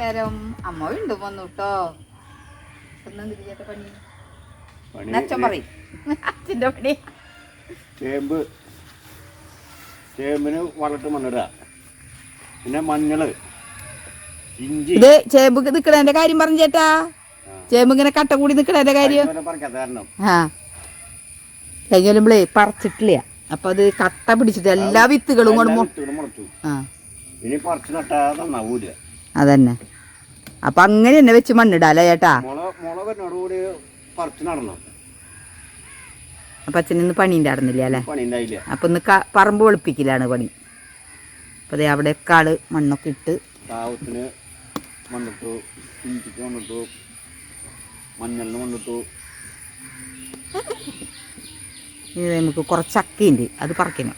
നമസ്കാരം. അമ്മ വീണ്ടും വന്നു കേട്ടോ. പണി അച്ഛൻ പറയും അച്ഛൻ്റെ പണി. ചേമ്പിന് വളട്ട് മണ്ണിടുക, പിന്നെ മഞ്ഞള്, ഇഞ്ചി. ഇത് ചേമ്പ് നിക്കണേന്റെ കാര്യം പറഞ്ഞു ചേട്ടാ. ചേമ്പ് ഇങ്ങനെ കട്ട കൂടി നിക്കണേന്റെ കാര്യം. ആ കഴിഞ്ഞേ പറിച്ചിട്ടില്ല. അപ്പൊ അത് കട്ട പിടിച്ചിട്ട് എല്ലാ വിത്തുകളും കൊണ്ട് അതന്നെ. അപ്പൊ അങ്ങനെ തന്നെ വെച്ച് മണ്ണിടാല്ലേ ചേട്ടാ. അപ്പൊ അച്ഛനിന്ന് പണി ഉണ്ടായിരുന്നില്ല അല്ലേ? അപ്പൊ ഇന്ന് പറമ്പ് വെളുപ്പിക്കലാണ് പണി. അപ്പൊ അതെ അവിടെയൊക്കെ ആള് മണ്ണൊക്കെ ഇട്ട് മണ്ണിട്ടു, ഇഞ്ചിക്ക് മണ്ണിട്ടു, മഞ്ഞളിന് മണ്ണിട്ടു. ഇത് നമുക്ക് കുറച്ച് ചക്കയുണ്ട്, അത് പറിക്കണം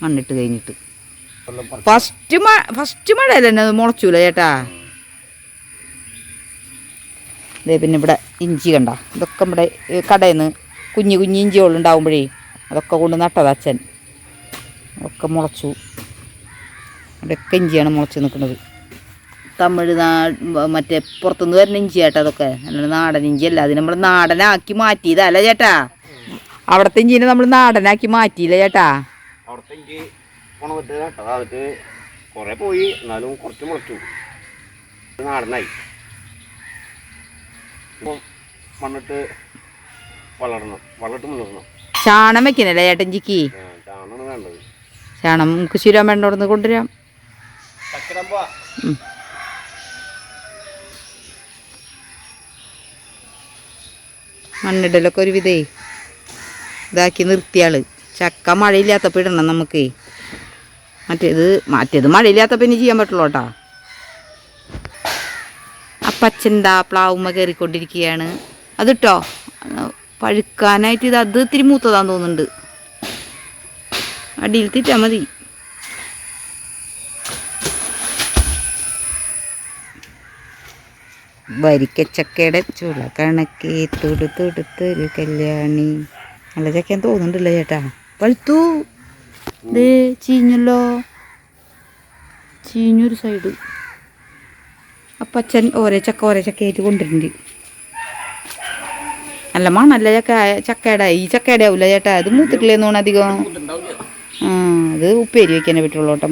മണ്ണിട്ട് കഴിഞ്ഞിട്ട്. ഫസ്റ്റ് മഴയിൽ തന്നെ അത് മുളച്ചൂല ചേട്ടാ. ഇതേ പിന്നെ ഇവിടെ ഇഞ്ചി കണ്ട, ഇതൊക്കെ ഇവിടെ കടയിൽ നിന്ന് കുഞ്ഞു കുഞ്ഞു ഇഞ്ചികളുണ്ടാവുമ്പോഴേ അതൊക്കെ കൊണ്ട് നട്ടത് അച്ഛൻ. അതൊക്കെ മുളച്ചു. അവിടെയൊക്കെ ഇഞ്ചിയാണ് മുളച്ച് നിൽക്കുന്നത്. മറ്റേ പുറത്തുനിന്ന് വരുന്ന ഇഞ്ചി ചേട്ടാ അതൊക്കെ. അല്ലാണ്ട് നാടൻ ഇഞ്ചിയല്ല. അത് നമ്മൾ നാടനാക്കി മാറ്റിയതല്ല ചേട്ടാ. അവിടുത്തെ ഇഞ്ചിനെ നമ്മൾ നാടനാക്കി മാറ്റിയില്ല ചേട്ടാ. അവിടുത്തെ ഇഞ്ചി ഉണവിട്ട് കുറെ പോയി, എന്നാലും കുറച്ച് മുളച്ചു, നാടനായി. മണ്ണിട്ട് വളർട്ട് മുന്നേറണം. ചാണം വെക്കണല്ലേ ചേട്ടൻ ഇഞ്ചിക്ക്? ചാണാണ് വേണ്ടത്. ചാണം നമുക്ക് ശിരാൻ വേണ്ടോടന്ന് കൊണ്ടുവരാം. മണ്ണിടലൊക്കെ ഒരു വിധേ ഇതാക്കി നിർത്തിയാള്. ചക്ക മഴയില്ലാത്തപ്പോൾ ഇടണം നമുക്ക്. മറ്റേത് മഴയില്ലാത്തപ്പോൾ ഇനി ചെയ്യാൻ പറ്റുള്ളൂ കേട്ടോ. അപ്പച്ചൻ്റെ പ്ലാവുമ്മ കയറിക്കൊണ്ടിരിക്കുകയാണ്. അതിട്ടോ പഴുക്കാനായിട്ട് അത് ഇത്തിരി മൂത്തതാന്ന് തോന്നുന്നുണ്ട്. അടിയിൽ തിറ്റാൽ മതി. വരിക്കച്ചക്കയുടെ ചുള കണക്കെ തൊടുത്തൊടുത്തൊരു കല്യാണി. നല്ല ചക്കയാന്ന് തോന്നുന്നുണ്ടല്ലോ ചേട്ടാ. പഴുത്തു. ഇത് ചീഞ്ഞല്ലോ, ചീഞ്ഞൊരു സൈഡ്. അപ്പച്ചൻ ഓരോ ചക്കയായിട്ട് കൊണ്ടുവരുന്നുണ്ട്. നല്ല മണല്ല ചക്കയുടെ. ഈ ചക്കയുടെ ആവില്ല ചേട്ടാ. അത് മൂത്തിട്ടില്ലേന്ന് തോന്നുന്നു അധികം. അത് ഉപ്പേരി വയ്ക്കാനേ പറ്റുള്ളൂ കേട്ടോ.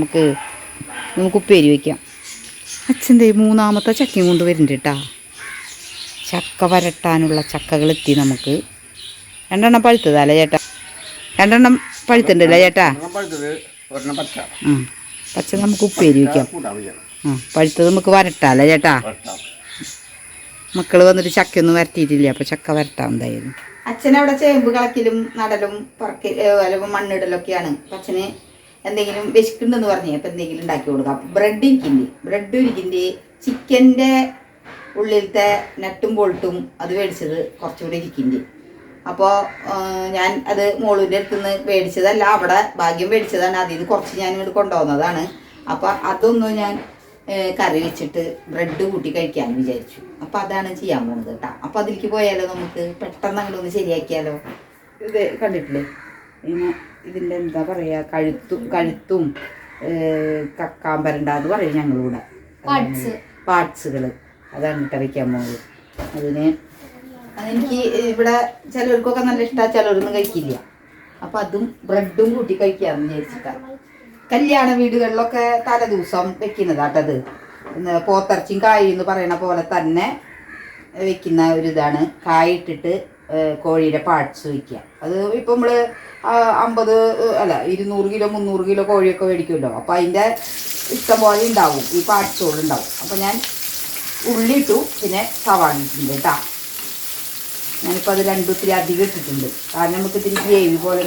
നമുക്ക് ഉപ്പേരി വയ്ക്കാം. അച്ഛൻ്റെ മൂന്നാമത്തെ ചക്കയും കൊണ്ട് വരുന്നുണ്ട് കേട്ടാ. ചക്ക വരട്ടാനുള്ള ചക്കകൾ എത്തി നമുക്ക്. 2 എണ്ണം പഴുത്തതല്ലേ ചേട്ടാ? 2 എണ്ണം പഴുത്തുണ്ടല്ലേ ചേട്ടാ? പച്ച നമുക്ക് ഉപ്പേരി വയ്ക്കാം. പഴുത്തത് നമുക്ക് വരട്ടാല്ലേ ചേട്ടാ? മക്കൾ വന്നിട്ട് ചക്കയൊന്നും വരട്ടിയിട്ടില്ല, അപ്പോൾ ചക്ക വരട്ടാം എന്തായാലും. അച്ഛനവിടെ ചേമ്പ് കളക്കലും നടലും അല്ലെങ്കിൽ മണ്ണിടലൊക്കെയാണ്. അപ്പം അച്ഛന് എന്തെങ്കിലും വിശക്കുന്നുണ്ടെന്ന് പറഞ്ഞേ. അപ്പം എന്തെങ്കിലും ഉണ്ടാക്കി കൊടുക്കാം. ബ്രെഡ് ഇരിക്കുന്നുണ്ട്. ചിക്കൻ്റെ ഉള്ളിലത്തെ നട്ടും ബോൾട്ടും അത് മേടിച്ചത് കുറച്ചുകൂടി ഇരിക്കുന്നുണ്ട്. അപ്പോൾ ഞാൻ അത് മോളുവിൻ്റെ അടുത്തുനിന്ന് മേടിച്ചതല്ല, അവിടെ ഭാഗ്യം മേടിച്ചതാണ്. അതിൽ നിന്ന് കുറച്ച് ഞാൻ ഇങ്ങോട്ട് കൊണ്ടുപോകുന്നതാണ്. അപ്പോൾ അതൊന്നും ഞാൻ കറി വെച്ചിട്ട് ബ്രെഡ് കൂട്ടി കഴിക്കാമെന്ന് വിചാരിച്ചു. അപ്പോൾ അതാണ് ചെയ്യാൻ പോകുന്നത് കേട്ടോ. അപ്പോൾ അതിലേക്ക് പോയാലോ, നമുക്ക് പെട്ടെന്ന് അങ്ങോട്ടൊന്ന് ശരിയാക്കിയാലോ. ഇത് കണ്ടിട്ടില്ലേ, ഇതിൻ്റെ എന്താ പറയുക, കഴുത്തും കക്കാമ്പരണ്ടാന്ന് പറയും ഞങ്ങളിവിടെ. പാർട്സുകൾ അതാണ് കേട്ടോ വയ്ക്കാൻ പോകുന്നത്. അതെനിക്ക് ഇവിടെ ചിലർക്കൊക്കെ നല്ല ഇഷ്ടമാണ്, ചിലരൊന്നും കഴിക്കില്ല. അപ്പം അതും ബ്രെഡും കൂട്ടി കഴിക്കാമെന്ന് വിചാരിച്ചിട്ടാണ്. കല്യാണ വീടുകളിലൊക്കെ തലേദിവസം വെക്കുന്നതാട്ടത്. പോത്തിറച്ചിയും കായും എന്ന് പറയണ പോലെ തന്നെ വെക്കുന്ന ഒരു ഇതാണ്. കായിട്ടിട്ട് കോഴിയുടെ പാർട്സ് വയ്ക്കുക. അത് ഇപ്പം നമ്മൾ 200 കിലോ 300 കിലോ കോഴിയൊക്കെ മേടിക്കുമല്ലോ. അപ്പോൾ അതിൻ്റെ ഇഷ്ടം പോലെ ഉണ്ടാവും, ഈ പാർട്സുകളുണ്ടാവും. അപ്പോൾ ഞാൻ ഉള്ളി ഇട്ടു, പിന്നെ സവാള ഇട്ടിട്ടുണ്ട് കേട്ടോ. ഞാനിപ്പോൾ അത് 2 ഇത്തിരി അധികം ഇട്ടിട്ടുണ്ട്. കാരണം നമുക്ക് ഇത്തിരി ഗ്രേവി പോലെ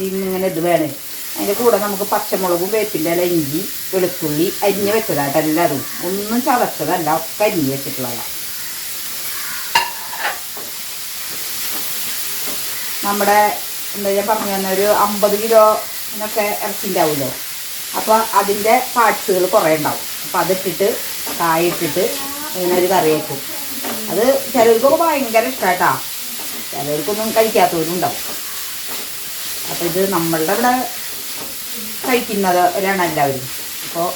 ഇങ്ങനെ ഇത് വേണേ. അതിൻ്റെ കൂടെ നമുക്ക് പച്ചമുളകും വേപ്പിൻ്റെ ഇല, ഇഞ്ചി, വെളുത്തുള്ളി അരിഞ്ഞ് വെച്ചതായിട്ട് എല്ലാതും. ഒന്നും ചതച്ചതല്ല, ഒക്കെ അരിഞ്ഞ് വെച്ചിട്ടുള്ളതാണ്. നമ്മുടെ എന്താ ഞാൻ പറഞ്ഞു തന്നെ ഒരു 50 കിലോനൊക്കെ ഇറച്ചി ഉണ്ടാവുമല്ലോ. അപ്പോൾ അതിൻ്റെ പാർട്സുകൾ കുറേ ഉണ്ടാവും. അപ്പോൾ അതിട്ടിട്ട് കായിട്ടിട്ട് ഇങ്ങനെ ഒരു കറി വയ്ക്കും. അത് ചിലർക്കൊക്കെ ഭയങ്കര ഇഷ്ടമായിട്ടാ, ചിലർക്കൊന്നും കഴിക്കാത്തവരും ഉണ്ടാവും. അപ്പോൾ ഇത് നമ്മളുടെ ഇവിടെ കഴിക്കുന്നവരാണ് എല്ലാവരും. അപ്പോൾ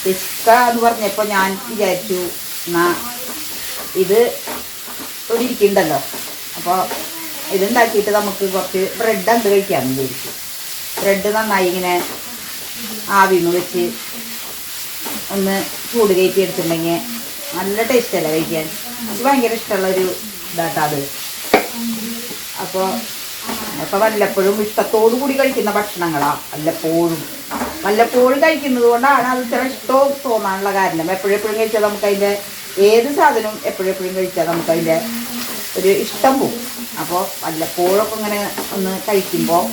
വിശക്ക എന്ന് പറഞ്ഞപ്പോൾ ഞാൻ വിചാരിച്ചു എന്നാ ഇത് ഇവിടെ ഇരിക്കുന്നുണ്ടല്ലോ, അപ്പോൾ ഇതുണ്ടാക്കിയിട്ട് നമുക്ക് കുറച്ച് ബ്രെഡ് എന്ത് കഴിക്കാമെന്ന് വിചാരിച്ചു. ബ്രെഡ് നന്നായി ഇങ്ങനെ ആവിന്ന് വെച്ച് ഒന്ന് ചൂട് കയറ്റി എടുത്തിട്ടുണ്ടെങ്കിൽ നല്ല ടേസ്റ്റല്ലേ കഴിക്കാൻ. എനിക്ക് ഭയങ്കര ഇഷ്ടമുള്ളൊരു ഇതാട്ടോ അത്. അപ്പോൾ ഒക്കെ വല്ലപ്പോഴും ഇഷ്ടത്തോടു കൂടി കഴിക്കുന്ന ഭക്ഷണങ്ങളാണ്. വല്ലപ്പോഴും കഴിക്കുന്നത് കൊണ്ടാണ് അത് ഇത്ര ഇഷ്ടവും തോന്നാനുള്ള കാരണം. എപ്പോഴെപ്പോഴും കഴിച്ചാൽ നമുക്കതിൻ്റെ ഏത് സാധനവും എപ്പോഴെപ്പോഴും കഴിച്ചാൽ നമുക്കതിൻ്റെ ഒരു ഇഷ്ടം പോകും. അപ്പോൾ വല്ലപ്പോഴൊക്കെ ഇങ്ങനെ ഒന്ന് കഴിക്കുമ്പോൾ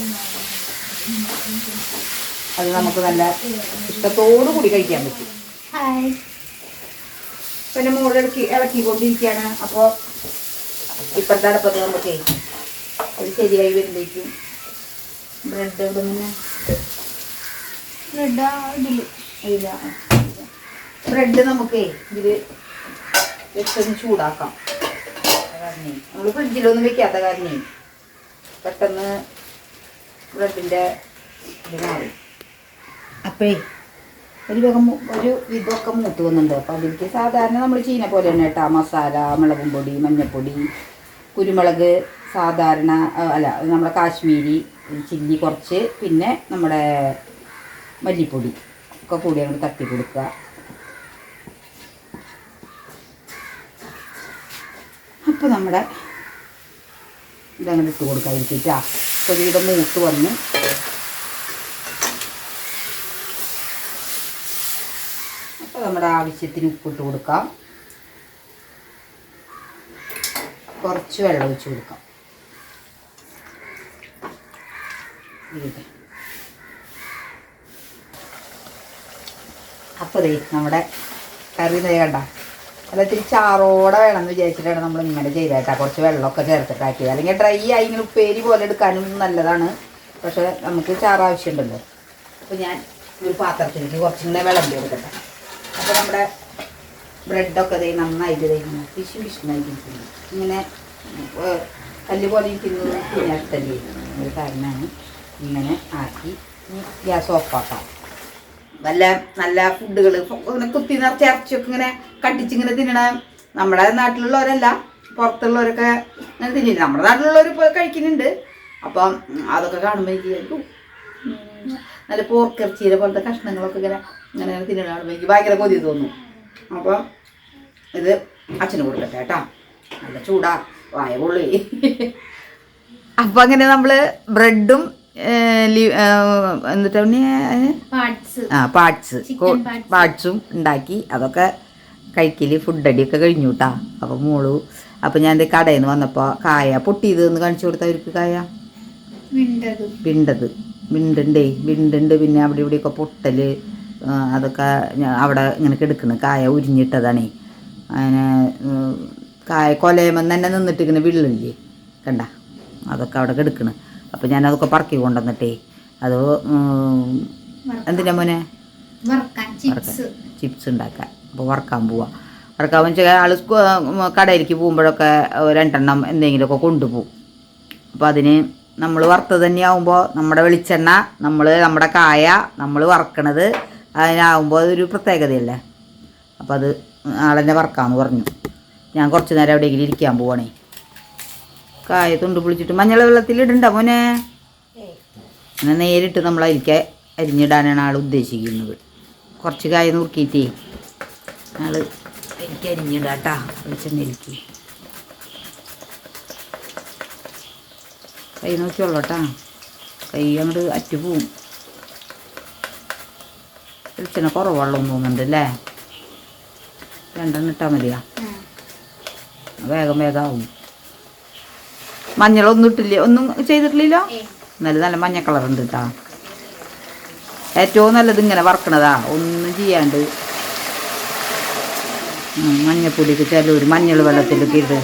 അത് നമുക്ക് നല്ല ഇഷ്ടത്തോടു കൂടി കഴിക്കാൻ പറ്റും. പിന്നെ ഇളക്കിക്കൊണ്ടിരിക്കുകയാണ്. അപ്പോൾ ഇപ്പോഴത്തെ അടുപ്പത്ത് നമുക്ക് അത് ശരിയായി വരുമ്പോഴേക്കും ബ്രെഡ് ഇവിടെ നിന്ന് ബ്രെഡ് നമുക്ക് ഇതിൽ വെച്ചൊന്ന് ചൂടാക്കാം. കാരണേ നമ്മൾ ഫ്രിഡ്ജിലൊന്നും വെക്കാത്ത കാരണേ പെട്ടെന്ന് ബ്രെഡിൻ്റെ ഇത് മാറും. അപ്പോഴേ ഒരു വിധമൊക്കെ മൂത്ത് വന്നിട്ടുണ്ട്. അപ്പോൾ അതിലേക്ക് സാധാരണ നമ്മൾ ചീന പോലെ തന്നെ കേട്ടോ മസാല, മുളകും പൊടി, മഞ്ഞൾപ്പൊടി, കുരുമുളക് സാധാരണ അല്ല നമ്മുടെ കാശ്മീരി ചില്ലി കുറച്ച്, പിന്നെ നമ്മുടെ മല്ലിപ്പൊടി ഒക്കെ കൂടി അങ്ങോട്ട് തട്ടി കൊടുക്കുക. അപ്പോൾ നമ്മുടെ ഇതങ്ങനെ ഇട്ട് കൊടുക്കാതിരിക്കിട്ടാ. ഒരുവിധം മൂത്ത് വന്ന് അപ്പോൾ നമ്മുടെ ആവശ്യത്തിന് ഉപ്പിട്ട് കൊടുക്കാം. കുറച്ച് വെള്ളം ഒഴിച്ച് കൊടുക്കാം. അപ്പോൾ നമ്മുടെ കറി കണ്ട അല്ല ഇത്തിരി ചാറോടെ വേണമെന്ന് വിചാരിച്ചിട്ടാണ് നമ്മൾ ഇങ്ങനെ ചെയ്തേട്ടാ. കുറച്ച് വെള്ളമൊക്കെ ചേർത്തിട്ടാക്കിയത്. അല്ലെങ്കിൽ ഡ്രൈ ആയി ഇങ്ങനെ ഉപ്പേരി പോലെ എടുക്കാനും നല്ലതാണ്. പക്ഷേ നമുക്ക് ചാറ് ആവശ്യമുണ്ടല്ലോ. അപ്പോൾ ഞാൻ ഒരു പാത്രത്തിലേക്ക് കുറച്ചിങ്ങനെ വിളമ്പി എടുക്കട്ടെ. അപ്പോൾ നമ്മുടെ ബ്രെഡൊക്കെ നന്നായിട്ട് പിശുനായിരിക്കുന്നു. ഇങ്ങനെ കല്ല് പോലെ ഇരിക്കുന്നത് കുഞ്ഞാട്ടല്ലേ ഒരു കാരണമാണ് ഇങ്ങനെ ആക്കി ഗ്യാസ് ഓഫാക്കാം. നല്ല ഫുഡുകൾ ഇങ്ങനെ കുത്തി നിറച്ച് ഇറച്ചിയൊക്കെ ഇങ്ങനെ കട്ടിച്ചിങ്ങനെ തിന്നണ നമ്മുടെ നാട്ടിലുള്ളവരല്ല, പുറത്തുള്ളവരൊക്കെ ഇങ്ങനെ തിന്നില്ല. നമ്മുടെ നാട്ടിലുള്ളവർ ഇപ്പോൾ കഴിക്കുന്നുണ്ട്. അപ്പം അതൊക്കെ കാണുമ്പോൾ എനിക്ക് നല്ല പോർക്കിറച്ചിയുടെ പോലത്തെ കഷ്ണങ്ങളൊക്കെ ഇങ്ങനെ തിന്നണ കാണുമ്പോൾ എനിക്ക് ഭയങ്കര കൊതി തോന്നും. അപ്പം ഇത് അച്ഛന് കൊടുക്കട്ടെ കേട്ടോ. നല്ല ചൂടാ, വായ പൊള്ളി. അപ്പം അങ്ങനെ നമ്മൾ ബ്രെഡും പാർട്സും ഉണ്ടാക്കി അതൊക്കെ കഴിക്കല് ഫുഡടിയൊക്കെ കഴിഞ്ഞു കേട്ടാ. അപ്പം മോളു അപ്പം ഞാൻ കടയിൽ നിന്ന് വന്നപ്പോൾ കായ പൊട്ടിയത് എന്ന് കാണിച്ചു കൊടുത്ത അവർക്ക് കായ വിണ്ടുണ്ട്. പിന്നെ അവിടെ ഇവിടെയൊക്കെ പൊട്ടല് അതൊക്കെ അവിടെ ഇങ്ങനെ കിടക്കുന്നു. കായ ഉരിഞ്ഞിട്ടതാണേ. അങ്ങനെ കായ കൊലയമെന്ന് തന്നെ നിന്നിട്ട് ഇങ്ങനെ വിള്ളില്ലേ കണ്ട, അതൊക്കെ അവിടെ കിടക്കണ്. അപ്പോൾ ഞാനതൊക്കെ പറക്കി കൊണ്ടുവന്നിട്ടേ അത് എന്തിനാ മോനെ ചിപ്സ് ഉണ്ടാക്കാൻ. അപ്പോൾ വറക്കാൻ പോവാം. വറക്കാൻ വെച്ചാൽ ആൾ കടയിലേക്ക് പോകുമ്പോഴൊക്കെ രണ്ടെണ്ണം എന്തെങ്കിലുമൊക്കെ കൊണ്ടുപോകും. അപ്പോൾ അതിന് നമ്മൾ വറുത്തത് തന്നെയാവുമ്പോൾ നമ്മുടെ വെളിച്ചെണ്ണ നമ്മുടെ കായ നമ്മൾ വറക്കണത് അതിനാവുമ്പോൾ അതൊരു പ്രത്യേകതയല്ലേ. അപ്പോൾ അത് ആളെന്നെ വറക്കാമെന്ന് പറഞ്ഞു. ഞാൻ കുറച്ച് നേരം എവിടെയെങ്കിലും ഇരിക്കാൻ പോവാണേ. കായ തൊണ്ട് പൊളിച്ചിട്ട് മഞ്ഞൾ വെള്ളത്തിലിടണ്ട മോനെ. അങ്ങനെ നേരിട്ട് നമ്മൾ അതിലേക്ക് അരിഞ്ഞിടാനാണ് ആൾ ഉദ്ദേശിക്കുന്നത്. കുറച്ച് കായ നുറുക്കിയിട്ടേ ആൾ എനിക്ക് അരിഞ്ഞിടാട്ടാ വെളിച്ചെണ്ണയിലേക്ക്. കൈ നോക്കിയോളൂട്ടാ, കൈ അങ്ങോട്ട് അറ്റുപോവും. വെളിച്ചെണ്ണ കുറവുള്ളതെന്ന് തോന്നുന്നുണ്ട് അല്ലേ? രണ്ടെണ്ണം ഇട്ടാൽ മതിയാ, വേഗം ആവും. മഞ്ഞളൊന്നും ഇട്ടില്ല, ഒന്നും ചെയ്തിട്ടില്ലല്ലോ. നല്ല മഞ്ഞ കളറുണ്ട് കേട്ടാ. ഏറ്റവും നല്ലത് ഇങ്ങനെ വറക്കണതാ, ഒന്നും ചെയ്യാണ്ട്. മഞ്ഞപ്പൊടിയൊക്കെ ചിലവർ മഞ്ഞൾ വെള്ളത്തിലൊക്കെ ഇട്ട്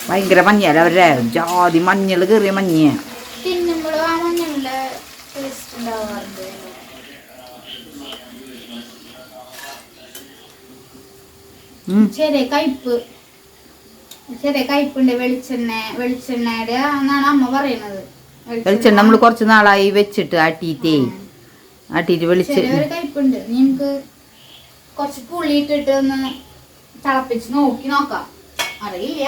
ഭയങ്കര മഞ്ഞല്ല അവരുടെ ജാതി മഞ്ഞൾ കയറിയ മഞ്ഞ. ചെറിയ കയ്പ് ചെറിയ കയ്പുണ്ട് വെളിച്ചെണ്ണയുടെ എന്നാണ് അമ്മ പറയുന്നത്. വെളിച്ചെണ്ണ നമ്മൾ കുറച്ച് നാളായി വെച്ചിട്ട് ആട്ടിയിട്ട് ചെറിയൊരു കയ്പുണ്ട്. നിനക്ക് കുറച്ച് പുളി ഇട്ടിട്ട് ഒന്ന് തിളപ്പിച്ച് നോക്കാം. അറിയില്ല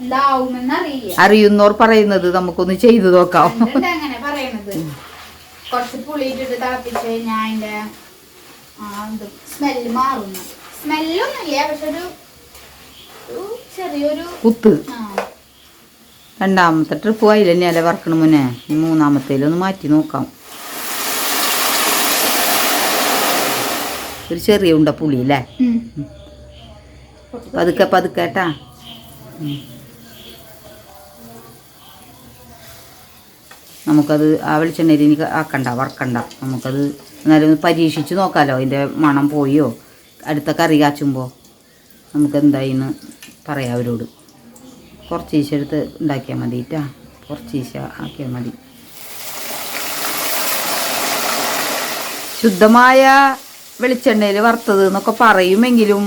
എന്താവുമെന്ന് അറിയില്ല. അറിയുന്നോർ പറയുന്നത് നമുക്കൊന്ന് ചെയ്തു നോക്കാം. അങ്ങനെ പറയണത് കുറച്ച് പുളി ഇട്ടിട്ട് തിളപ്പിച്ച് കഴിഞ്ഞാൽ അതിന്റെ സ്മെല്ല് മാറുന്നു. സ്മെല്ലൊന്നുമില്ല, പക്ഷെ ഒരു ചെറിയൊരു കുത്ത്. രണ്ടാമത്തെ ട്രിപ്പ് ആയില്ല തന്നെയല്ലേ വറക്കണ മുന്നേ. മൂന്നാമത്തേലൊന്ന് മാറ്റി നോക്കാം. ഒരു ചെറിയ ഉണ്ട പുളി അല്ലേ? പതുക്കെ പതുക്കേട്ടാ. നമുക്കത് ആ വെളിച്ചെണ്ണയിൽ ഇനി ആക്കണ്ട, വറക്കണ്ട. നമുക്കത് എന്നാലും പരീക്ഷിച്ച് നോക്കാമല്ലോ. അതിൻ്റെ മണം പോയോ അടുത്ത കറി കാച്ചുമ്പോൾ നമുക്ക് എന്തായിന്ന് പറയാം അവരോട്. കുറച്ച് ഈശ എടുത്ത് ഉണ്ടാക്കിയാൽ മതിട്ടാ. കുറച്ച് ഈശ ആക്കിയാൽ മതി. ശുദ്ധമായ വെളിച്ചെണ്ണയിൽ വറുത്തത് എന്നൊക്കെ പറയുമെങ്കിലും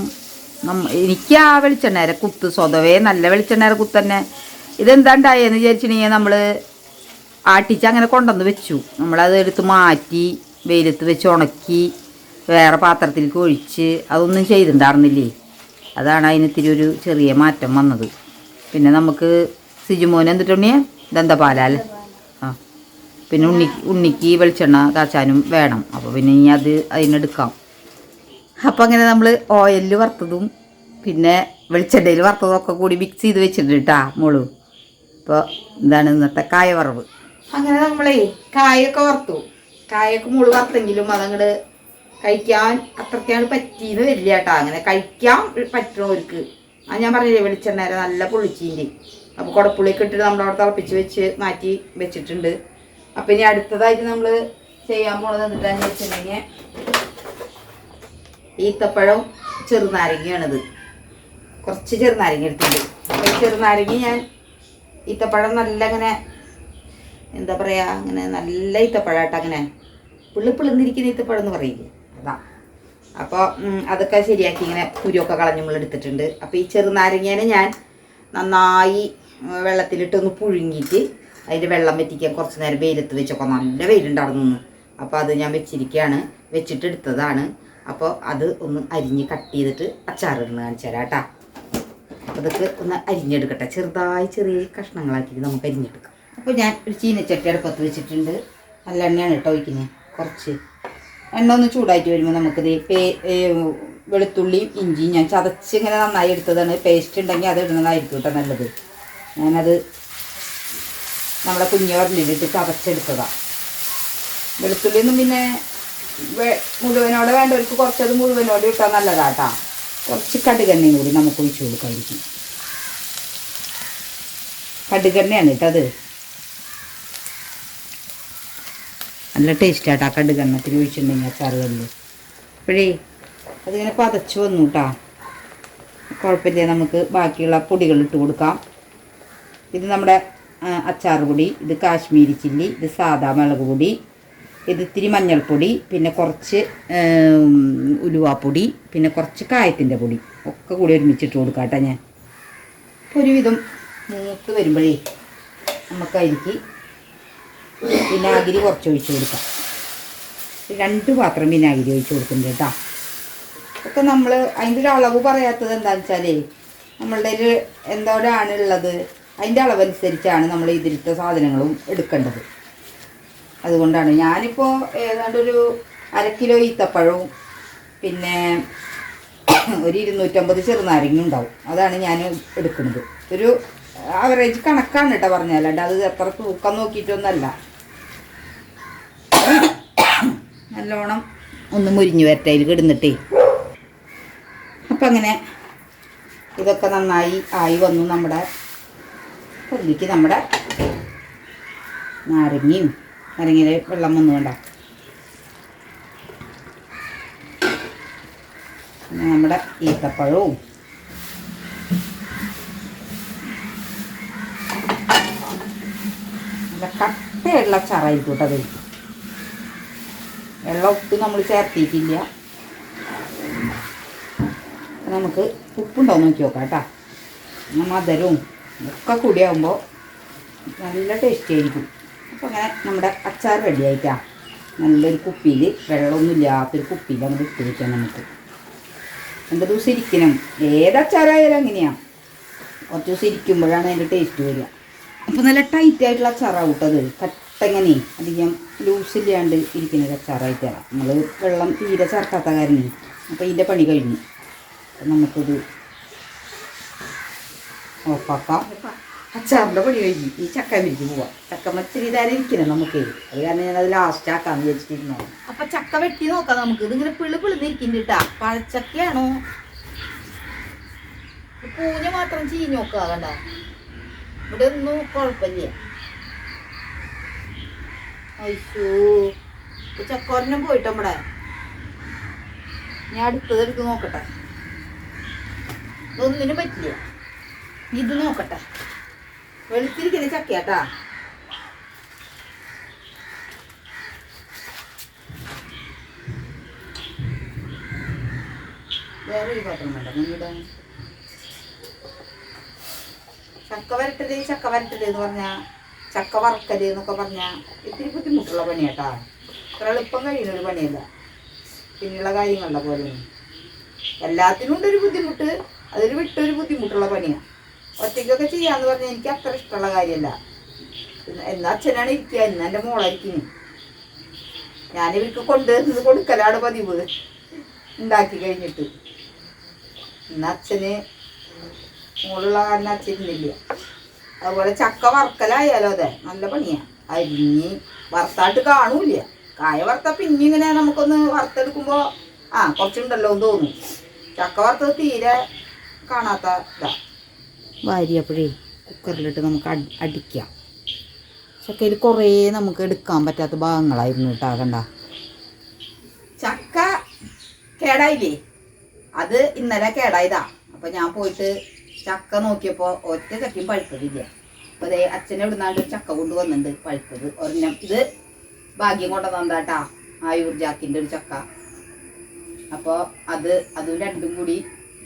എനിക്ക് ആ വെളിച്ചെണ്ണേരെ കുത്ത് സ്വതവേ നല്ല വെളിച്ചെണ്ണേരെ കുത്ത് തന്നെ. ഇതെന്താ ഉണ്ടായെന്ന് വിചാരിച്ചിട്ടുണ്ടെങ്കിൽ നമ്മൾ ആട്ടിച്ച് അങ്ങനെ കൊണ്ടുവന്ന് വെച്ചു. നമ്മളത് എടുത്ത് മാറ്റി വെയിലത്ത് വെച്ച് ഉണക്കി വേറെ പാത്രത്തിലേക്ക് ഒഴിച്ച് അതൊന്നും ചെയ്തിട്ടുണ്ടായിരുന്നില്ലേ. അതാണ് അതിന് ഇത്തിരി ഒരു ചെറിയ മാറ്റം വന്നത്. പിന്നെ നമുക്ക് സിജുമോന് എന്തിട്ടുണ്ണിയാ ദന്തപാലല്ലേ? ആ പിന്നെ ഉണ്ണിക്ക് വെളിച്ചെണ്ണ കാച്ചാനും വേണം. അപ്പോൾ പിന്നെ ഇനി അതിനെടുക്കാം. അപ്പം അങ്ങനെ നമ്മൾ ഓയിലിൽ വറുത്തതും പിന്നെ വെളിച്ചെണ്ണയിൽ വറുത്തതും ഒക്കെ കൂടി മിക്സ് ചെയ്ത് വെച്ചിട്ടുണ്ട് കേട്ടാ മോളു. ഇപ്പോൾ എന്താണ് ഇന്നത്തെ കായ വറവ്. അങ്ങനെ നമ്മളേ കായൊക്കെ വറുത്തു. കായൊക്കെ മോള് വറുത്തെങ്കിലും അതങ്ങോട്ട് കഴിക്കാൻ അത്രയ്ക്കാണ് പറ്റിയെന്ന് വരില്ല കേട്ടോ. അങ്ങനെ കഴിക്കാൻ പറ്റുന്നവർക്ക് ഞാൻ പറഞ്ഞില്ലേ വെളിച്ചെണ്ണേരെ നല്ല പൊളിച്ചീൻ്റെ. അപ്പോൾ കുടപ്പുളിയൊക്കെ ഇട്ടിട്ട് നമ്മളവിടെ തിളപ്പിച്ച് വെച്ച് മാറ്റി വെച്ചിട്ടുണ്ട്. അപ്പം ഇനി അടുത്തതായിട്ട് നമ്മൾ ചെയ്യാൻ പോണത് എന്നിട്ടാന്ന് വെച്ചിട്ടുണ്ടെങ്കിൽ ഈത്തപ്പഴം ചെറുനാരങ്ങയാണിത്. കുറച്ച് ചെറുനാരങ്ങ എടുത്തിട്ടുണ്ട്. അപ്പോൾ ഈ ചെറുനാരങ്ങ ഞാൻ ഈത്തപ്പഴം നല്ല അങ്ങനെ എന്താ പറയുക, അങ്ങനെ നല്ല ഈത്തപ്പഴമായിട്ട് അങ്ങനെ പിള്ളിന്നിരിക്കുന്ന ഈത്തപ്പഴം എന്ന് പറയില്ലേ, അതാ. അപ്പോൾ അതൊക്കെ ശരിയാക്കി ഇങ്ങനെ കുരുവൊക്കെ കളഞ്ഞ് നമ്മൾ എടുത്തിട്ടുണ്ട്. അപ്പോൾ ഈ ചെറുനാരങ്ങേനെ ഞാൻ നന്നായി വെള്ളത്തിലിട്ടൊന്ന് പുഴുങ്ങിയിട്ട് അതിൻ്റെ വെള്ളം വറ്റിക്കാൻ കുറച്ച് നേരം വെയിലത്ത് വെച്ചൊക്കെ നല്ല വെയിലുണ്ടായിരുന്നു. അപ്പോൾ അത് ഞാൻ വെച്ചിട്ടെടുത്തതാണ്. അപ്പോൾ അത് ഒന്ന് അരിഞ്ഞ് കട്ട് ചെയ്തിട്ട് അച്ചാറിടുന്ന കാണിച്ചു തരാം കേട്ടോ. അപ്പോൾ ഇതൊക്കെ ഒന്ന് അരിഞ്ഞെടുക്കട്ടെ. ചെറുതായി ചെറിയ കഷ്ണങ്ങളാക്കിയിട്ട് നമുക്ക് അരിഞ്ഞെടുക്കാം. അപ്പോൾ ഞാൻ ഒരു ചീനച്ചട്ടി അടുപ്പത്ത് വെച്ചിട്ടുണ്ട്. നല്ല എണ്ണയാണ് കേട്ടോ ഒഴിക്കുന്നത്. കുറച്ച് എണ്ണ ഒന്ന് ചൂടായിട്ട് വരുമ്പോൾ നമുക്കിത് വെളുത്തുള്ളിയും ഇഞ്ചിയും ഞാൻ ചതച്ച് ഇങ്ങനെ നന്നായി എടുത്തതാണ്. പേസ്റ്റ് ഉണ്ടെങ്കിൽ അത് ഇടുന്നതായിരിക്കും കേട്ടോ നല്ലത്. ഞാനത് നമ്മളെ കുഞ്ഞുവരലിലിട്ട് ചതച്ചെടുത്തതാണ്. വെളുത്തുള്ളിയൊന്നും പിന്നെ മുഴുവനോടെ വേണ്ടവർക്ക് കുറച്ചത് മുഴുവനോടെ ഇട്ടാൽ നല്ലതാട്ടാ. കുറച്ച് കടുകെണ്ണയും കൂടി നമുക്ക് ഒഴിച്ചു കൊടുക്കാതിരിക്കും. കടുകെണ്ണയാണ് ഇട്ടത്. നല്ല ടേസ്റ്റാട്ടാ കടുകെണ്ണത്തിൽ ഒഴിച്ചിട്ടുണ്ടെങ്കിൽ അച്ചാറുകളിൽ. അപ്പോഴേ അതിങ്ങനെ പതച്ച് വന്നു കേട്ടാ. കുഴപ്പമില്ല, നമുക്ക് ബാക്കിയുള്ള പൊടികൾ ഇട്ട് കൊടുക്കാം. ഇത് നമ്മുടെ അച്ചാർ പൊടി, ഇത് കാശ്മീരി ചില്ലി, ഇത് സാദാ മുളക് പൊടി, ഇത് ഇത്തിരി മഞ്ഞൾപ്പൊടി, പിന്നെ കുറച്ച് ഉലുവാപ്പൊടി, പിന്നെ കുറച്ച് കായത്തിൻ്റെ പൊടി ഒക്കെ കൂടി ഒരുമിച്ചിട്ട് കൊടുക്കാം കേട്ടോ. ഞാൻ ഒരുവിധം മൂത്ത് വരുമ്പോഴേ നമുക്ക് അതിലേക്ക് വിനാഗിരി കുറച്ച് ഒഴിച്ച് കൊടുക്കാം. 2 പാത്രം വിനാഗിരി ഒഴിച്ച് കൊടുക്കുന്നുണ്ട് കേട്ടോ. ഒക്കെ നമ്മൾ അതിൻ്റെ ഒരു അളവ് പറയാത്തത് എന്താണെന്ന് വെച്ചാലേ നമ്മളുടെ ഒരു എന്തോടാണുള്ളത് അതിൻ്റെ അളവനുസരിച്ചാണ് നമ്മൾ ഇതിലത്തെ സാധനങ്ങളും എടുക്കേണ്ടത്. അതുകൊണ്ടാണ് ഞാനിപ്പോൾ ഏതാണ്ട് ഒരു 1/2 കിലോ ഈത്തപ്പഴവും പിന്നെ ഒരു 250 ചെറുനാരങ്ങ ഉണ്ടാവും. അതാണ് ഞാൻ എടുക്കുന്നത്. ഒരു ആവറേജ് കണക്കാണ് കേട്ടോ പറഞ്ഞാൽ, അല്ലാണ്ട് അത് എത്ര തൂക്കം നോക്കിയിട്ടൊന്നല്ല. നല്ലോണം ഒന്ന് മുരിഞ്ഞു വരട്ടെ അതിൽ കിടന്നിട്ടേ. അപ്പം അങ്ങനെ ഇതൊക്കെ നന്നായി ആയി വന്നു. നമ്മുടെ കൊല്ലിക്ക് നമ്മുടെ നാരങ്ങയും നാരങ്ങയിലെ വെള്ളം വന്നു വേണ്ട. പിന്നെ നമ്മുടെ ഈത്തപ്പഴവും നല്ല കട്ടയുള്ള അച്ചാറായിരിക്കും കേട്ടോ. അത് വെള്ളം ഉപ്പ് നമ്മൾ ചേർത്തിയിട്ടില്ല. നമുക്ക് ഉപ്പുണ്ടോ നോക്കി നോക്കാം കേട്ടോ. പിന്നെ മധുരവും ഒക്കെ കൂടിയാകുമ്പോൾ നല്ല ടേസ്റ്റ് ആയിരിക്കും. അപ്പോൾ അങ്ങനെ നമ്മുടെ അച്ചാർ റെഡി ആയിട്ടാ. നല്ലൊരു കുപ്പിയിൽ, വെള്ളമൊന്നും ഇല്ലാത്തൊരു കുപ്പിയിൽ അങ്ങോട്ട് ഇട്ട് വയ്ക്കാം നമുക്ക്. 2 ദിവസം ഇരിക്കണം. ഏത് അച്ചാറായാലും അങ്ങനെയാണ്, കുറച്ച് ദിവസം ഇരിക്കുമ്പോഴാണ് അതിൻ്റെ ടേസ്റ്റ് വരിക. അപ്പോൾ നല്ല ടൈറ്റ് ആയിട്ടുള്ള അച്ചാറാവും കേട്ടോ. അത് കട്ടങ്ങനെ അധികം ലൂസില്ലാണ്ട് ഇരിക്കുന്ന ഒരു അച്ചാറായിട്ടാണ്. നമ്മൾ വെള്ളം തീരെ ചേർക്കാത്ത കാരണം അപ്പോൾ ഇതിൻ്റെ പണി കഴിഞ്ഞു. അപ്പം നമുക്കിത് ഓഫാക്കാം. അച്ചാറിൻ്റെ പണി കഴിഞ്ഞു. ഈ ചക്ക വിരിച്ച് പോവാം. ചക്ക മച്ചിരി ഇതായാലും ഇരിക്കണം നമുക്ക്. അത് കാരണം ഞാനത് ലാസ്റ്റ് ആക്കാന്ന് വിചാരിച്ചിരുന്നു. അപ്പം ചക്ക വെട്ടി നോക്കാം നമുക്ക്. ഇതിങ്ങനെ പിളിന്നിരിക്കുന്നുണ്ട് കേട്ടാ. പഴച്ചക്കയാണോ പൂഞ്ഞ മാത്രം ചീഞ്ഞ് നോക്കുക. കണ്ട ഇവിടെ ഒന്നും കുഴപ്പമില്ല. അയ്യോ ചക്കോരനും പോയിട്ട് നമ്മുടെ ഞാൻ അടുത്തതെടുത്ത് നോക്കട്ടെ. ഇതൊന്നിനും പറ്റില്ല. ഇത് നോക്കട്ടെ. വെളുത്തിരിക്കുന്ന ചക്കയാട്ടാ. വേറെ ഒരു പാത്രം വേണ്ട മുന്നിടാൻ. ചക്ക വരട്ടല് എന്ന് പറഞ്ഞാൽ, ചക്ക വറക്കല് എന്നൊക്കെ പറഞ്ഞാൽ ഇത്തിരി ബുദ്ധിമുട്ടുള്ള പണിയാട്ടാ. അത്ര എളുപ്പം കഴിയുന്നൊരു പണിയല്ല. പിന്നെയുള്ള കാര്യങ്ങളുടെ പോലെ എല്ലാത്തിനും ഉണ്ടൊരു ബുദ്ധിമുട്ട്. അതിൽ വിട്ടൊരു ബുദ്ധിമുട്ടുള്ള പണിയാണ്. ഒറ്റയ്ക്കൊക്കെ ചെയ്യാന്ന് പറഞ്ഞാൽ എനിക്ക് അത്ര ഇഷ്ടമുള്ള കാര്യമല്ല. എന്നാ അച്ഛനാണ് ഇരിക്കുക, എന്നാ എൻ്റെ മോളായിരിക്കുന്നു. ഞാനിവർക്ക് കൊണ്ടുവരുന്നത് കൊടുക്കലാണ് പതിവ് ഉണ്ടാക്കി കഴിഞ്ഞിട്ട്. എന്നാ അച്ഛന് മോളുള്ള കാരണം അച്ഛനില്ല. അതുപോലെ ചക്ക വറക്കലായാലോ അതെ നല്ല പണിയാണ്. അരിഞ്ഞ് വറുത്തായിട്ട് കാണൂല. കായ വറുത്ത പിന്നെ ഇങ്ങനെ നമുക്കൊന്ന് വറുത്തെടുക്കുമ്പോൾ കുറച്ചുണ്ടല്ലോ എന്ന് തോന്നും. ചക്ക വറുത്തത് തീരെ കാണാത്ത ഇതാ. വാരിയപ്പോഴേ കുക്കറിലിട്ട് നമുക്ക് അടിക്കാം. ചക്കയിൽ കുറേ നമുക്ക് എടുക്കാൻ പറ്റാത്ത ഭാഗങ്ങളായിരുന്നു കേട്ടോ. കണ്ട ചക്ക കേടായില്ലേ, അത് ഇന്നലെ കേടായതാ. അപ്പം ഞാൻ പോയിട്ട് ചക്ക നോക്കിയപ്പോൾ ഒറ്റ ചക്കയും പഴുത്തതില്ല. അപ്പോൾ അതേ അച്ഛനെ ഇവിടുന്നാണ്ട് ചക്ക കൊണ്ടുവന്നിട്ടുണ്ട് പഴുത്തത് ഒരെണ്ണം. ഇത് ഭാഗ്യം കൊണ്ടുവന്നതാട്ടാ, ആയൂർ ജാക്കിൻ്റെ ഒരു ചക്ക. അപ്പോൾ അതും രണ്ടും കൂടി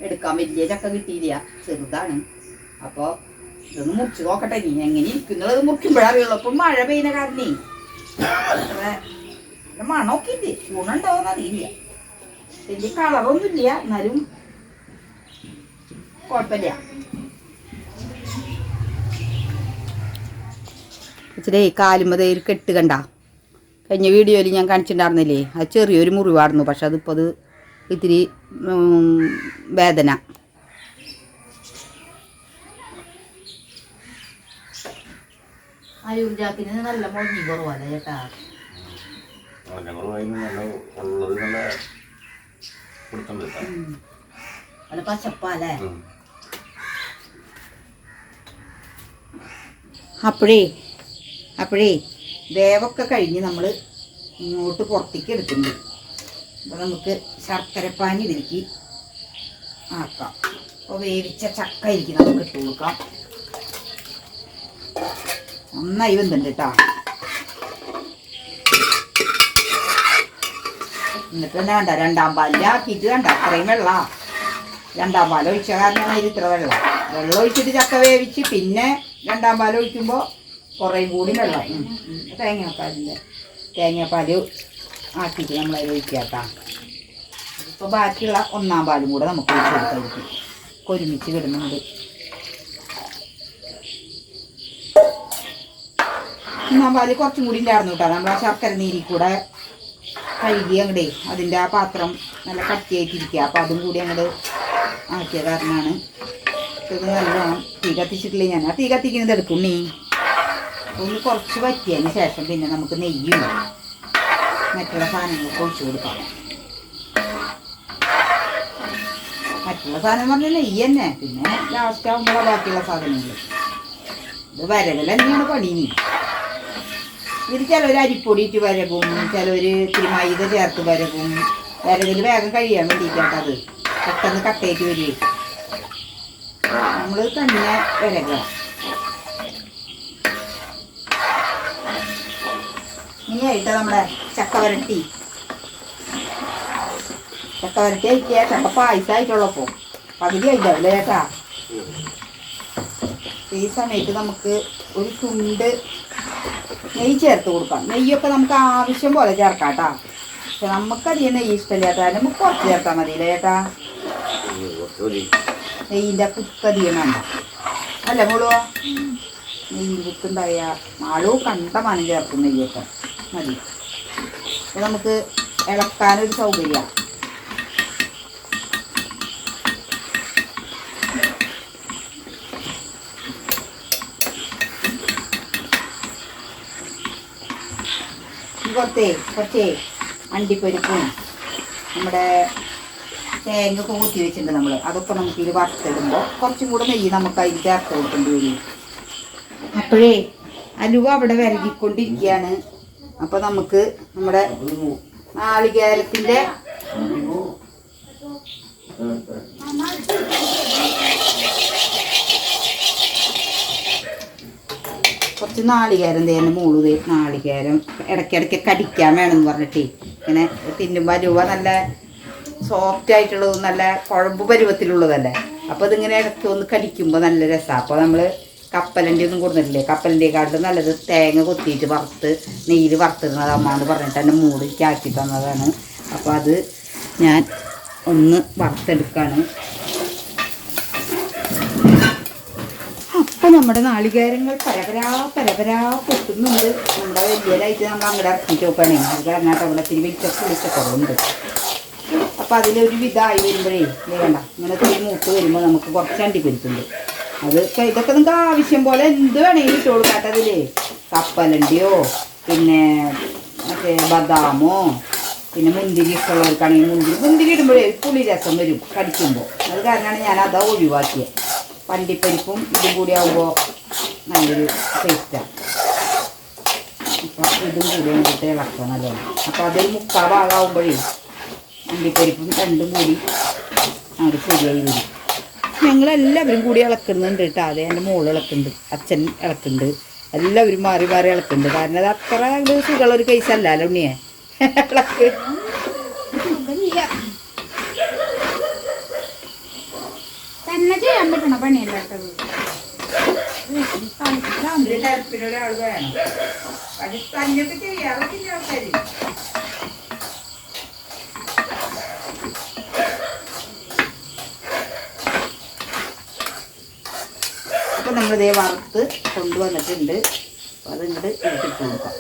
എടുക്കാൻ വലിയ ചക്ക കിട്ടിയില്ല, ചെറുതാണ്. അപ്പോൾ ഇതൊന്ന് മുറിച്ച് നോക്കട്ടെ നീ എങ്ങനെ ഇരിക്കുന്നത്. മുറിക്കുമ്പോഴറിയുള്ളൂ. അപ്പം മഴ പെയ്യുന്ന കാരണേ മണമൊക്കെ ഇല്ലേ, ഗുണമുണ്ടാവുമെന്ന് അറിയില്ല. വലിയ കളറൊന്നുമില്ല, എന്നാലും കുഴപ്പമില്ല. ഇച്ചിരി കാലുമ്പതേ ഒരു കെട്ട് കണ്ട. കഴിഞ്ഞ വീഡിയോയിൽ ഞാൻ കാണിച്ചിട്ടുണ്ടായിരുന്നില്ലേ, അത് ചെറിയൊരു മുറിവായിരുന്നു. പക്ഷെ അതിപ്പോൾ അത് ഇത്തിരി വേദന. ആയൂർ ജാക്കിന് നല്ല മുളഞ്ഞി കുറവല്ലേ ചേട്ടാ. നല്ല പച്ചപ്പല്ലേ. അപ്പോഴേ വേവൊക്കെ കഴിഞ്ഞ് നമ്മൾ ഇങ്ങോട്ട് പുറത്തേക്ക് എടുക്കുന്നുണ്ട്. അപ്പോൾ നമുക്ക് ശർക്കരപ്പാനി ഇതിലേക്ക് ആക്കാം. അപ്പോൾ വേവിച്ച ചക്ക ഇരിക്കും നമുക്ക് ഇട്ട് കൊടുക്കാം. നന്നായി വെന്തുണ്ട് കേട്ടോ. എന്നിട്ട് തന്നെ വേണ്ട 2ാം പാലിലാക്കിയിട്ട് വേണ്ട അത്രയും വെള്ളം. 2ാം പാൽ ഒഴിച്ച കാരണമാണ് ഇത് ഇത്ര വെള്ളം. വെള്ളം ഒഴിച്ചിട്ട് ചക്ക വേവിച്ച് പിന്നെ 2ാം പാൽ ഒഴിക്കുമ്പോൾ കുറേ കൂടി വെള്ളം. തേങ്ങാപ്പാൽ ആക്കിയിട്ട് നമ്മളതിൽ ഒഴിക്കുക കേട്ടോ. ഇപ്പോൾ ബാക്കിയുള്ള 1ാം പാലും കൂടെ നമുക്ക് ഒഴിച്ച് കൊടുക്കാതിരിക്കും. ഒരുമിച്ച് കിടുന്നുണ്ട്. 1ാം പാല് കുറച്ചും കൂടി ഉണ്ടായിരുന്നു കേട്ടോ. നമ്മൾ ആ ശർക്കര നീരിൽ കൂടെ കഴുകി അങ്ങോട്ടേ അതിൻ്റെ ആ പാത്രം നല്ല കട്ടിയായിട്ടിരിക്കുക. അപ്പോൾ അതും കൂടി അങ്ങോട്ട് ആക്കിയ കാരണമാണ് ഇത് നല്ലോണം തീ കത്തിച്ചിട്ടില്ലേ. ഞാൻ ആ തീ കത്തിക്കുന്നത് എടുക്കും. ഒന്ന് കുറച്ച് വറ്റിയതിന് ശേഷം പിന്നെ നമുക്ക് നെയ്യും മറ്റുള്ള സാധനങ്ങളൊക്കെ ഒഴിച്ചു കൊടുക്കാം. മറ്റുള്ള സാധനം പറഞ്ഞാൽ നെയ്യ് തന്നെ. പിന്നെ ലാസ്റ്റ് ആകുമ്പോഴാണ് ബാക്കിയുള്ള സാധനങ്ങൾ. ഇത് വരകൽ തന്നെയാണ് പണി. ഇതിൽ ചിലവർ അരിപ്പൊടി ഇട്ട് വരകും, ചിലവർ ഇത്തിരി മൈദ ചേർത്ത് വരകും. വരകൽ വേഗം കഴിയാൻ വേണ്ടിയിട്ടാണ്. അത് പെട്ടെന്ന് കട്ടയിട്ട് വരിക. നമ്മൾ തന്നെ വരക. ഇനിയായിട്ട് നമ്മുടെ ചക്ക വരട്ടി അയക്കുക. ചക്ക പായസം ആയിട്ടുള്ളപ്പോൾ പകുതി ആയിട്ടാവില്ല ചേട്ടാ. ഈ സമയത്ത് നമുക്ക് ഒരു തുണ്ട് നെയ്യ് ചേർത്ത് കൊടുക്കാം. നെയ്യൊക്കെ നമുക്ക് ആവശ്യം പോലെ ചേർക്കാം കേട്ടോ. പക്ഷെ നമുക്കധികം നെയ്യ് ഇഷ്ടമില്ലാത്ത നമുക്ക് കുറച്ച് ചേർത്താൽ മതിയില്ലേ ചേട്ടാ? നെയ്യിൻ്റെ കുത്തധികം വേണ്ട അല്ലേ മോളോ? നെയ്യ് കുത്തുണ്ടായ ആളോ കണ്ടമാനം ചേർക്കും നെയ്യൊക്കെ മതി. അപ്പോൾ നമുക്ക് ഇളക്കാനൊരു സൗകര്യമാണ്. കുറച്ച് അണ്ടിപ്പരിപ്പും നമ്മുടെ തേങ്ങ ഒക്കെ കുത്തി വെച്ചിട്ടുണ്ട് നമ്മൾ. അതൊക്കെ നമുക്ക് ഇത് വറുത്തിടുമ്പോൾ കുറച്ചും കൂടെ നെയ്യ് നമുക്ക് അതിൽ ചേർത്ത് കൊടുക്കേണ്ടി വരും. അപ്പോഴേ അലുവ അവിടെ വിരകിക്കൊണ്ടിരിക്കുകയാണ്. അപ്പോൾ നമുക്ക് നമ്മുടെ നാളികേരത്തിൻ്റെ കുറച്ച് നാളികേരം തേന്ന് മൂള് നാളികേരം ഇടയ്ക്കിടയ്ക്ക് കടിക്കാൻ വേണമെന്ന് പറഞ്ഞിട്ട് ഇങ്ങനെ തിന്നുമ്പോൾ അലുവ നല്ല സോഫ്റ്റ് ആയിട്ടുള്ളതും നല്ല കുഴമ്പ് പരുവത്തിലുള്ളതല്ലേ. അപ്പോൾ ഇതിങ്ങനെ ഇടയ്ക്ക് ഒന്ന് കടിക്കുമ്പോൾ നല്ല രസമാണ്. അപ്പോൾ നമ്മൾ കപ്പലണ്ടി ഒന്നും കൊടുത്തിട്ടില്ലേ? കപ്പലണ്ടിയെക്കാട്ടും നല്ലത് തേങ്ങ കൊത്തിയിട്ട് വറുത്ത് നെയ്യിൽ വറുത്തിടുന്നത് അമ്മാന്ന് പറഞ്ഞിട്ട് എൻ്റെ മൂടിലേക്ക് ആക്കി തന്നതാണ്. അപ്പോൾ അത് ഞാൻ ഒന്ന് വറുത്തെടുക്കുകയാണ്. അപ്പോൾ നമ്മുടെ നാളികേരങ്ങൾ പരപരാ പൊട്ടുന്നുണ്ട്. നമ്മുടെ വലിയതായിട്ട് നമ്മൾ അങ്ങോട്ട് ഇറക്കിയിട്ട് നോക്കുകയാണേ. അത് കാരണം അവിടെ ഇത്തിരി വിളിച്ച കുറവുണ്ട്. അപ്പോൾ അതിലൊരു വിധമായി വരുമ്പോഴേ വേണ്ട ഇങ്ങനെ തിരി മൂത്ത് വരുമ്പോൾ നമുക്ക് കുറച്ച് അണ്ടിപ്പരിപ്പുണ്ട്. അത് ഇതൊക്കെ നിങ്ങൾക്ക് ആവശ്യം പോലെ എന്ത് വേണമെങ്കിലും ഇട്ട് കൊടുക്കാട്ടെ. അതിൽ കപ്പലണ്ടിയോ പിന്നെ മറ്റേ ബദാമോ പിന്നെ മുന്തിരി ഇഷ്ടമുള്ളവർക്കാണെങ്കിൽ മുന്തിരി ഇടുമ്പോഴേ പുളി രസം വരും കടിക്കുമ്പോൾ. അത് കാരണമാണ് ഞാൻ അതാ ഒഴിവാക്കിയത്. അണ്ടിപ്പരിപ്പും ഇതും കൂടി ആകുമ്പോൾ നല്ലൊരു ടേസ്റ്റാണ്. അപ്പോൾ ഇതും കൂടി വേണ്ടിയിട്ട് ഇളക്കുക നല്ലോണം. അപ്പോൾ അതൊരു മുക്കാൽ ഭാഗമാകുമ്പോഴേ അണ്ടിപ്പരിപ്പും രണ്ടും കൂടി അങ്ങോട്ട് ശരിയായി വരും. ഞങ്ങളെല്ലാവരും കൂടി ഇളക്കുന്നുണ്ട് കേട്ടോ. അതേ എൻ്റെ മോള് ഇളക്കുന്നുണ്ട്, അച്ഛൻ ഇളക്കുന്നുണ്ട്, എല്ലാവരും മാറി മാറി ഇളക്കുന്നുണ്ട്. കാരണം അത് അത്ര സുഖമുള്ളൊരു കേസല്ലല്ലോ ഉണ്ണിയെ ഇളക്ക്. തന്നെ ചെയ്യാൻ പറ്റണ പണിയല്ലാട്ടത്. ഒരാൾ വേണം. അത് തന്നെയൊക്കെ ചെയ്യാറൊക്കെ ആൾക്കാർ. അപ്പോൾ നമ്മളിതേ വറുത്ത് കൊണ്ടുവന്നിട്ടുണ്ട്. അപ്പോൾ അതിങ്ങോട്ട് ഇട്ടിട്ട് കൊടുക്കാം.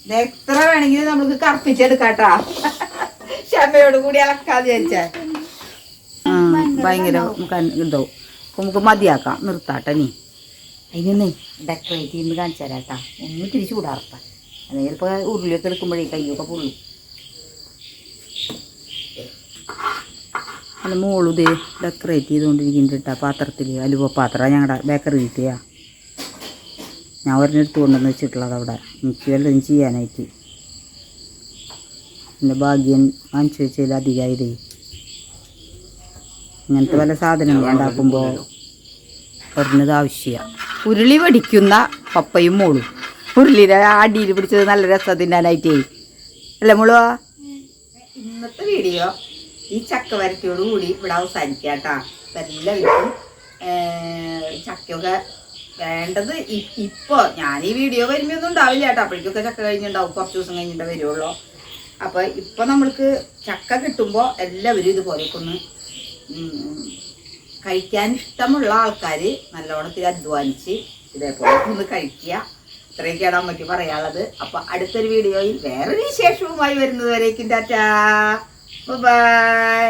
ഇത് എത്ര വേണമെങ്കിലും നമുക്ക് കറുപ്പിച്ചെടുക്കാട്ടാ. ക്ഷമയോട് കൂടി ഇളക്കാതെ വിചാരിച്ചാൽ ഭയങ്കര ഇതാവും. അപ്പോൾ നമുക്ക് മതിയാക്കാം, നിർത്താട്ടെ. നീ അതിനൊന്ന് ഡെക്കറേറ്റ് ചെയ്യുമ്പോൾ കാണിച്ചു തരാട്ടാ. ഒന്ന് തിരിച്ചു കൂടാർത്താം. അതായത് ഇപ്പോൾ ഉരുളിയൊക്കെ എടുക്കുമ്പോഴേ കയ്യൊക്കെ പൊള്ളും. അല്ല മോളും ഇതേ ഡെക്കറേറ്റ് ചെയ്തുകൊണ്ടിരിക്കുന്നുണ്ട് കേട്ടോ. പാത്രത്തിൽ അലുവ പാത്രം ഞങ്ങളുടെ ബേക്കറി കിട്ടിയാ. ഞാൻ ഒരെണ്ണെടുത്ത് കൊണ്ടുവന്ന് വെച്ചിട്ടുള്ളത് അവിടെ എനിക്ക് വല്ലതും ചെയ്യാനായിട്ട്. എൻ്റെ ഭാഗ്യം വാങ്ങിച്ചു വെച്ചതിൽ അധികമായതേ. ഇങ്ങനത്തെ പല സാധനങ്ങൾ ഉണ്ടാക്കുമ്പോൾ ഒരെണ്ണത് ആവശ്യമാണ്. ഉരുളി വടിക്കുന്ന പപ്പയും മോളും ഉരുളിയുടെ അടിയിൽ പിടിച്ചത് നല്ല രസം തിന്നാനായിട്ടേ അല്ലേ മോളോ? ഇന്നത്തെ വീഡിയോ ഈ ചക്ക വരട്ടിയോട് കൂടി ഇവിടെ അവസാനിക്കാം കേട്ടോ. എല്ലാവർക്കും ചക്കയൊക്കെ വേണ്ടത് ഇപ്പോൾ ഞാൻ ഈ വീഡിയോ വരുമ്പോഴൊന്നും ഉണ്ടാവില്ല കേട്ടോ. അപ്പോഴേക്കൊക്കെ ചക്ക കഴിഞ്ഞിട്ടുണ്ടാവും, കുറച്ച് ദിവസം കഴിഞ്ഞിട്ടേ വരുള്ളൂ. അപ്പോൾ ഇപ്പോൾ നമ്മൾക്ക് ചക്ക കിട്ടുമ്പോൾ എല്ലാവരും ഇതുപോലെയൊക്കെ ഒന്ന് കഴിക്കാൻ ഇഷ്ടമുള്ള ആൾക്കാർ നല്ലോണത്തിൽ അധ്വാനിച്ച് ഇതേപോലെ ഒന്ന് കഴിക്കുക. ഇത്രയൊക്കെയാണ് അമ്മയ്ക്ക് പറയാനുള്ളത്. അപ്പോൾ അടുത്തൊരു വീഡിയോയിൽ വേറൊരു വിശേഷവുമായി വരുന്നത് വരേക്കും ടാറ്റാ ബൈ.